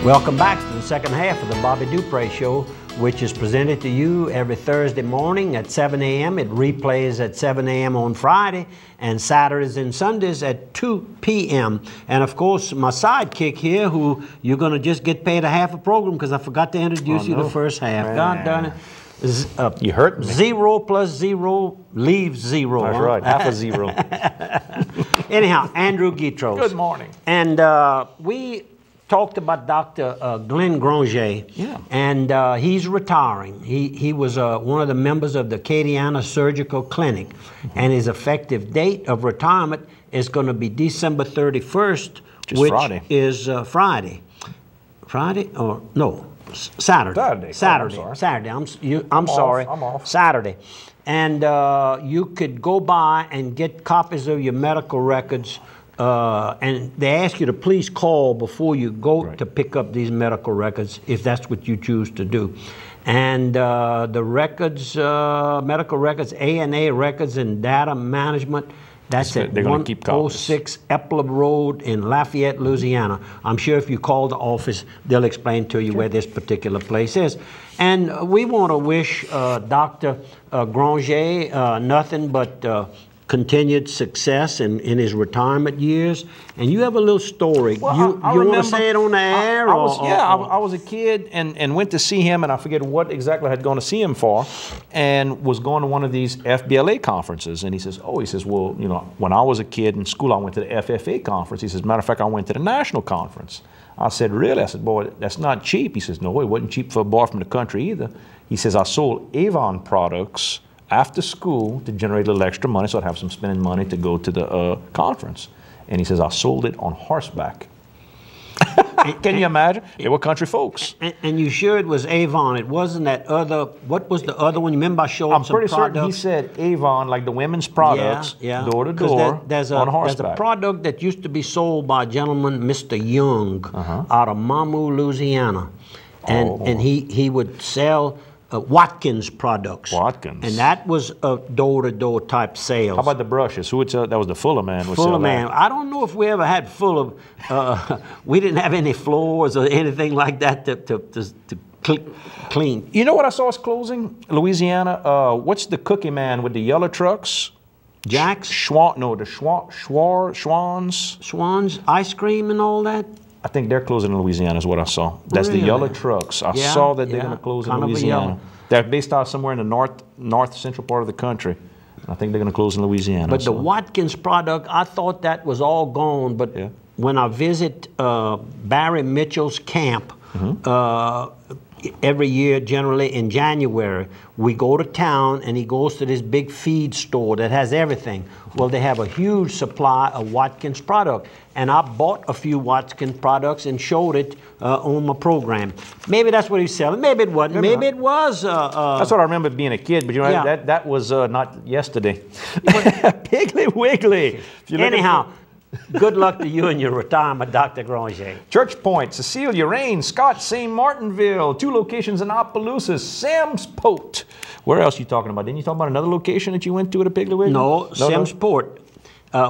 Welcome back to the second half of the Bobby Dupre Show, which is presented to you every Thursday morning at 7 a.m. It replays at 7 a.m. on Friday, and Saturdays and Sundays at 2 p.m. And of course, my sidekick here, who you're going to just get paid a half a program because I forgot to introduce you the first half. Man. God darn it. You hurt me. 0 plus 0 leaves 0. That's right, half a zero. Anyhow, Andrew Guitros. Good morning. And we talked about Dr. Glenn Granger. Yeah. And he's retiring. He was one of the members of the Acadiana Surgical Clinic. And his effective date of retirement is going to be December 31st, which Friday. is Friday. Friday or no? Saturday. Saturday. Oh, I'm sorry. Saturday. I'm sorry. I'm off. Saturday. And you could go by and get copies of your medical records. And they ask you to please call before you go to pick up these medical records, if that's what you choose to do. And the records, medical records, A&A records and data management, that's at 106 Epler Road in Lafayette, Louisiana. I'm sure if you call the office, they'll explain to you where this particular place is. And we want to wish Dr. Granger nothing but continued success in his retirement years. And you have a little story. Well, you want to say it on the air? I was a kid and went to see him, and I forget what exactly I had gone to see him for, and was going to one of these FBLA conferences. And he says, well, you know, when I was a kid in school, I went to the FFA conference. He says, matter of fact, I went to the national conference. I said, really? I said, boy, that's not cheap. He says, no, it wasn't cheap for a boy from the country either. He says, I sold Avon products after school to generate a little extra money, so I'd have some spending money to go to the conference. And he says, I sold it on horseback. Can you imagine? They were country folks. And you sure it was Avon? It wasn't that other, what was the other one? You remember I showed I'm some pretty products? certain he said Avon, like the women's products, door to door, there's on horseback. There's a product that used to be sold by a gentleman, Mr. Young, out of Mamou, Louisiana. And he would sell Watkins products. Watkins. And that was a door-to-door type sales. How about the brushes? Who would sell? That was the Fuller man. Fuller man. I don't know if we ever had Fuller. We didn't have any floors or anything like that to clean. You know what I saw us closing? Louisiana. What's the cookie man with the yellow trucks? Jack's? Schwann's. Schwann's ice cream and all that? I think they're closing in Louisiana is what I saw. That's the yellow trucks. I saw that they're going to close in Louisiana. They're based out somewhere in the north central part of the country. I think they're going to close in Louisiana. But the Watkins product, I thought that was all gone. But when I visit Barry Mitchell's camp, every year, generally in January, we go to town and he goes to this big feed store that has everything. Well, they have a huge supply of Watkins product. And I bought a few Watkins products and showed it on my program. Maybe that's what he's selling. Maybe it wasn't. Maybe it was. That's what I remember being a kid, but you know, that was not yesterday. Piggly Wiggly. Anyhow. Good luck to you in your retirement, Dr. Granger. Church Point, Cecilia, Rain, Scott, St. Martinville, 2 locations in Opelousas, Samsport. Where else are you talking about? Didn't you talk about another location that you went to at a Piggly Wiggly? No, Samsport.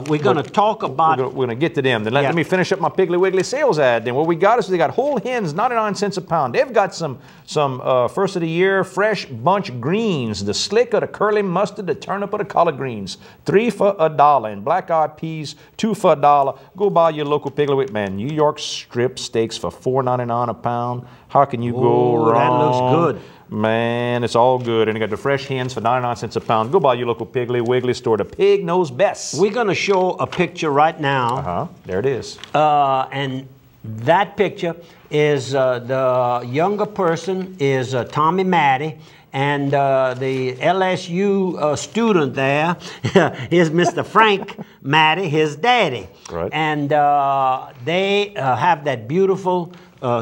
We're going to talk about... We're going to get to them. Then let me finish up my Piggly Wiggly sales ad. Then what we got is they got whole hens, 99 cents a pound. They've got some first of the year fresh bunch greens, the slick or the curly mustard, the turnip or the collard greens. 3 for $1. And black eyed peas, 2 for $1. Go buy your local Piggly Wiggly. Man, New York strip steaks for $4.99 a pound. How can you go wrong? That looks good. Man, it's all good. And you got the fresh hens for 99 cents a pound. Go buy your local Piggly Wiggly store. The pig knows best. We're going to show a picture right now. There it is. And that picture is the younger person is Tommy Matty. And the LSU student there is Mr. Frank Matty, his daddy. Right. And they have that beautiful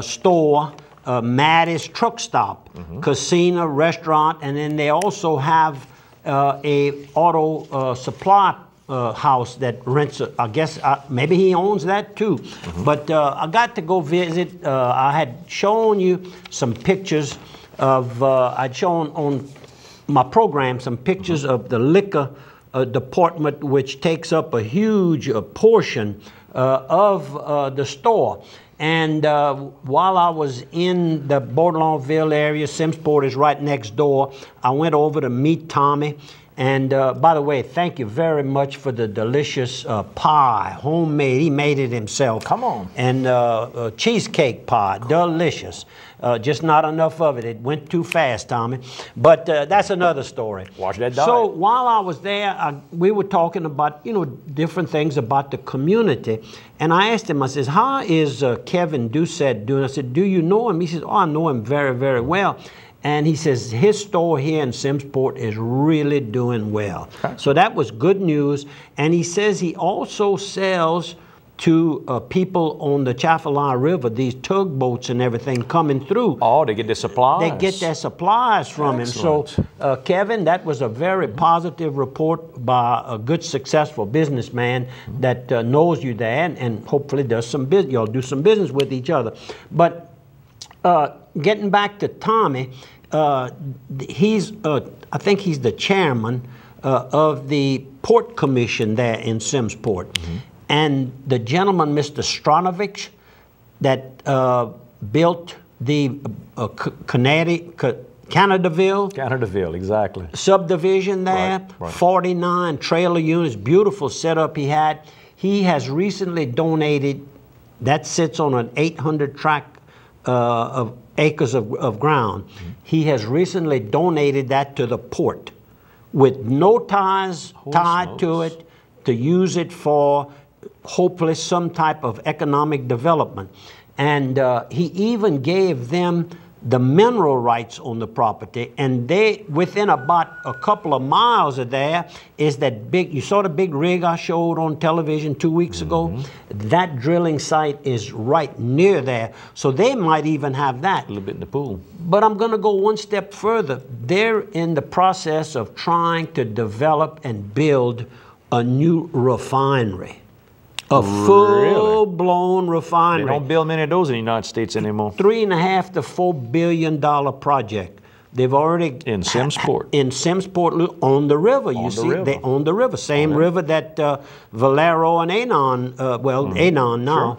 store, Matty's Truck Stop, casino, restaurant, and then they also have a auto supply house that rents, I guess, maybe he owns that too. But I got to go visit. I had shown you some pictures of, I'd shown on my program some pictures of the liquor department, which takes up a huge portion of the store. And while I was in the Bordelonville area, Simmsport is right next door, I went over to meet Tommy. And by the way, thank you very much for the delicious pie, homemade. He made it himself. Come on. And cheesecake pie, delicious. Just not enough of it. It went too fast, Tommy. But that's another story. Watch that diet. So while I was there, we were talking about, you know, different things about the community. And I asked him, I says, how is Kevin Doucette doing? I said, do you know him? He says, oh, I know him very, very well. And he says his store here in Simmsport is really doing well. Okay. So that was good news. And he says he also sells to people on the Chaffalon River, these tugboats and everything coming through. Oh, they get their supplies. They get their supplies from Excellent. him. So, Kevin, that was a very positive report by a good, successful businessman that knows you there and hopefully does some business. You'll do some business with each other. But getting back to Tommy, he's, I think he's the chairman of the Port Commission there in Simmsport. Mm-hmm. And the gentleman, Mr. Stranovich, that built the Canadaville, exactly. subdivision there, right. 49 trailer units, beautiful setup he had. He has recently donated, that sits on an 800 tract of acres of ground. Mm-hmm. He has recently donated that to the port with no ties tied to it, to use it for hopefully some type of economic development. And he even gave them the mineral rights on the property, and they, within about a couple of miles of there, is that big, you saw the big rig I showed on television 2 weeks ago? That drilling site is right near there, so they might even have that. A little bit in the pool. But I'm gonna go one step further. They're in the process of trying to develop and build a new refinery. A full-blown refinery. They don't build many of those in the United States anymore. $3.5 to $4 billion project. They've already in Simmsport. In Simmsport, on the river. You see, they own the river, same river that Valero and Anon, Anon now,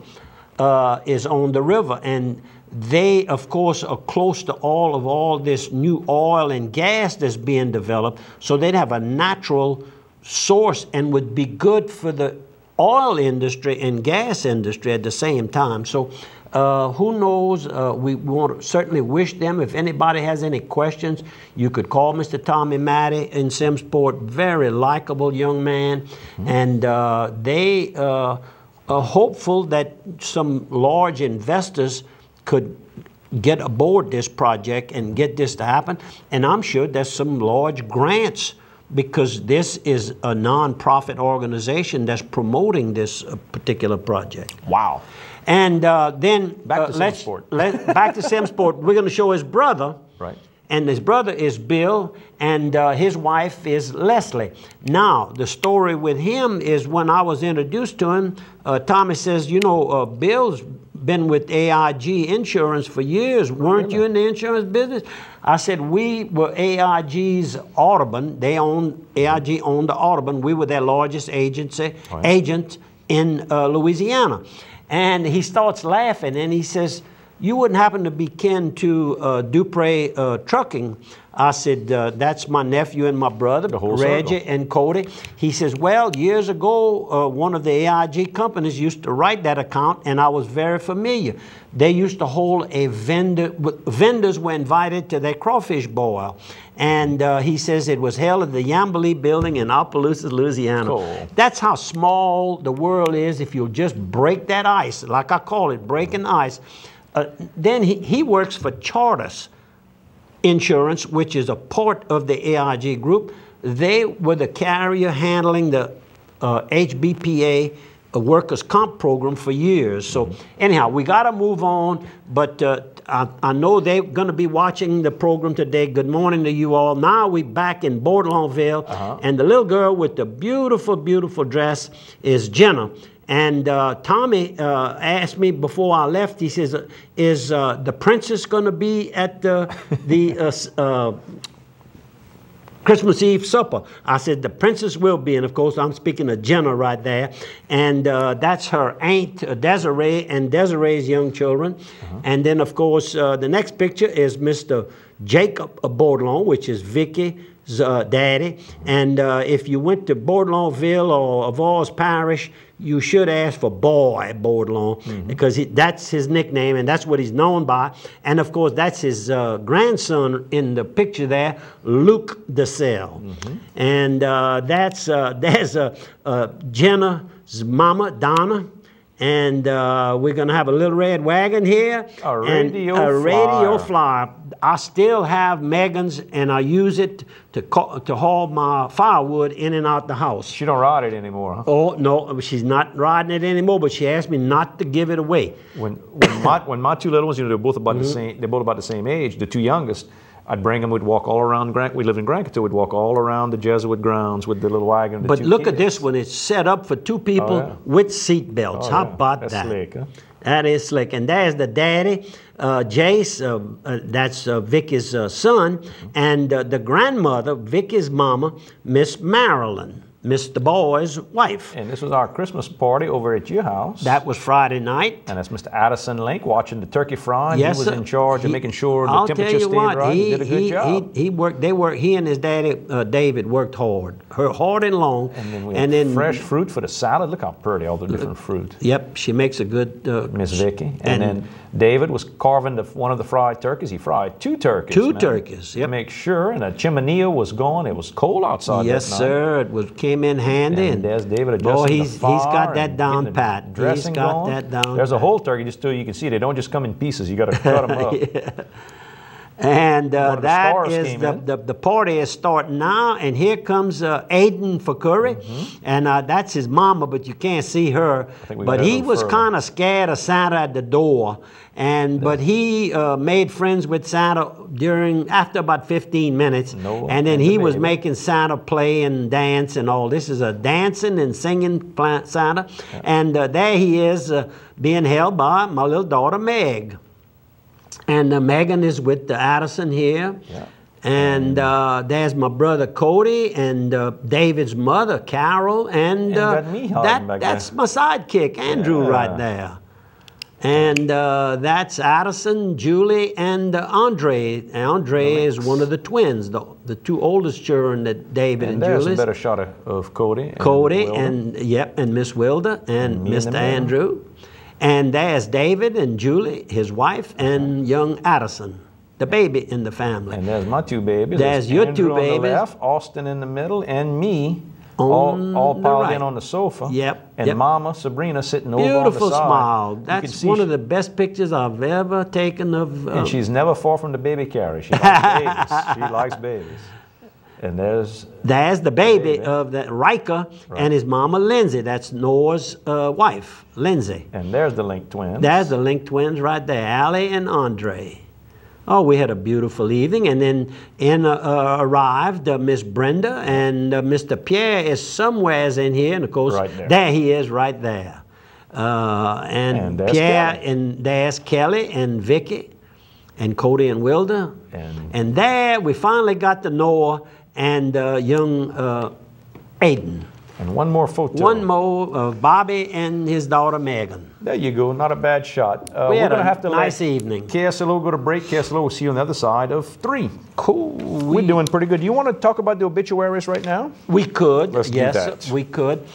is on the river, and they, of course, are close to all this new oil and gas that's being developed. So they'd have a natural source and would be good for the oil industry and gas industry at the same time. So who knows, we want to certainly wish them, if anybody has any questions, you could call Mr. Tommy Matty in Simmsport, very likable young man, and they are hopeful that some large investors could get aboard this project and get this to happen, and I'm sure there's some large grants, because this is a non-profit organization that's promoting this particular project. Wow. And then back to Simmsport. Back to Simmsport. We're going to show his brother. Right. And his brother is Bill, and his wife is Leslie. Now, the story with him is when I was introduced to him, Tommy says, you know, Bill's been with AIG Insurance for years. Weren't you in the insurance business? I said, we were AIG's Audubon. AIG owned the Audubon. We were their largest agent in Louisiana. And he starts laughing, and he says, you wouldn't happen to be kin to Dupre Trucking. I said, that's my nephew and my brother, Reggie and Cody. He says, well, years ago, one of the AIG companies used to write that account, and I was very familiar. They used to hold a vendors were invited to their crawfish boil. And he says it was held at the Yambilee building in Opelousas, Louisiana. Cool. That's how small the world is if you'll just break that ice, like I call it, breaking ice. Then he works for Charters Insurance, which is a part of the AIG group. They were the carrier handling the HBPA workers' comp program for years. So anyhow, we got to move on, but I know they're going to be watching the program today. Good morning to you all. Now we're back in Bordelonville, and the little girl with the beautiful, beautiful dress is Jenna. And Tommy asked me before I left, he says, is the princess going to be at the Christmas Eve supper. I said, the princess will be, and of course, I'm speaking of Jenna right there. And that's her aunt, Desiree, and Desiree's young children. And then, of course, the next picture is Mr. Jacob Baudelaire, which is Vicky's daddy. And if you went to Baudelaireville or Avars Parish, you should ask for Boy Baudelaire, because that's his nickname, and that's what he's known by. And of course, that's his grandson in the picture there, Luke DeSalle. And there's Jenna's mama, Donna. And we're going to have a little red wagon here. A radio flyer. I still have Megan's, and I use it to haul my firewood in and out the house. She don't ride it anymore, huh? Oh, no, she's not riding it anymore, but she asked me not to give it away. When my two little ones, they're both about the same. They're both about the same age. The two youngest, I'd bring them. We'd walk all around. We lived in Grand Couture. We'd walk all around the Jesuit grounds with the little wagon. But look at this one. It's set up for two people with seat belts. How about that? That's slick, huh? That is slick. And there's the daddy, Jace. That's Vicky's son, and the grandmother, Vicky's mama, Miss Marilyn. Mr. Boy's wife. And this was our Christmas party over at your house. That was Friday night. And that's Mr. Addison Link watching the turkey frying. Yes, he was in charge of making sure the temperature stayed right. He did a good job. He and his daddy, David, worked hard and long. And then fresh fruit for the salad. Look how pretty, all the different fruit. Yep, she makes a good... Miss Vicky. And then David was carving one of the fried turkeys. He fried two turkeys. Two turkeys, yep. To make sure. And the chimenea was going. It was cold outside Yes, sir. It came in handy. And there's David adjusting the fire. He's got that down pat. He's got that down. There's a whole turkey just so you can see. They don't just come in pieces. You got to cut them up. Yeah. And that is the party is starting now, and here comes Aiden for curry, and that's his mama, but you can't see her. But he was kind of scared of Santa at the door, but he made friends with Santa after about 15 minutes, and then he was making Santa play and dance and all. This is a dancing and singing Santa, and there he is being held by my little daughter Meg. And Megan is with Addison here. Yeah. And there's my brother Cody and David's mother Carol. And that's my sidekick, Andrew, right there. And that's Addison, Julie, and Andre. Andre is one of the twins, the two oldest children that David and Julie. There's a better shot of Cody. And Miss Wilda and Mr. Andrew. And there's David and Julie, his wife, and young Addison, the baby in the family. And there's my two babies. There's your two babies. On the left, Austin in the middle, and me all piled in on the sofa. Yep. And Mama, Sabrina, sitting over on the side. Beautiful smile. That's one of the best pictures I've ever taken of... And she's never far from the baby carrier. She likes babies. She likes babies. And there's the baby of Riker and his mama Lindsay. That's Noah's wife, Lindsay. And there's the Link twins. There's the Link twins right there, Allie and Andre. Oh, we had a beautiful evening. And then arrived Miss Brenda, and Mr. Pierre is somewheres in here. And of course, there he is right there. And Pierre, Kelly. And there's Kelly and Vicky and Cody and Wilda. And there we finally got to Noah and young Aiden. And one more photo. One more of Bobby and his daughter Megan. There you go. Not a bad shot. We had a nice evening. KSLO go to break. KSLO will see you on the other side of 3. Cool. We're doing pretty good. Do you want to talk about the obituaries right now? We could. Let's do that. Yes, we could.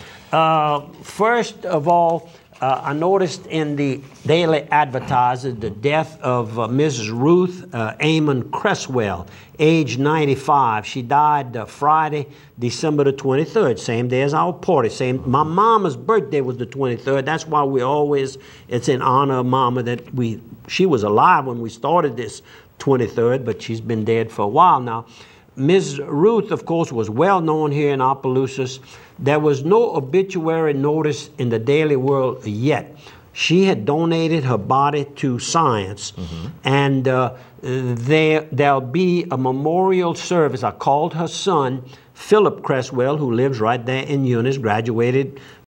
First of all, I noticed in the Daily Advertiser the death of Mrs. Ruth Amon Cresswell, age 95. She died Friday, December the 23rd, same day as our party. My mama's birthday was the 23rd. That's why it's in honor of Mama that she was alive when we started this 23rd, but she's been dead for a while now. Ms. Ruth, of course, was well known here in Opelousas. There was no obituary notice in the Daily World yet. She had donated her body to science, and there'll be a memorial service. I called her son, Philip Cresswell, who lives right there in Eunice, graduated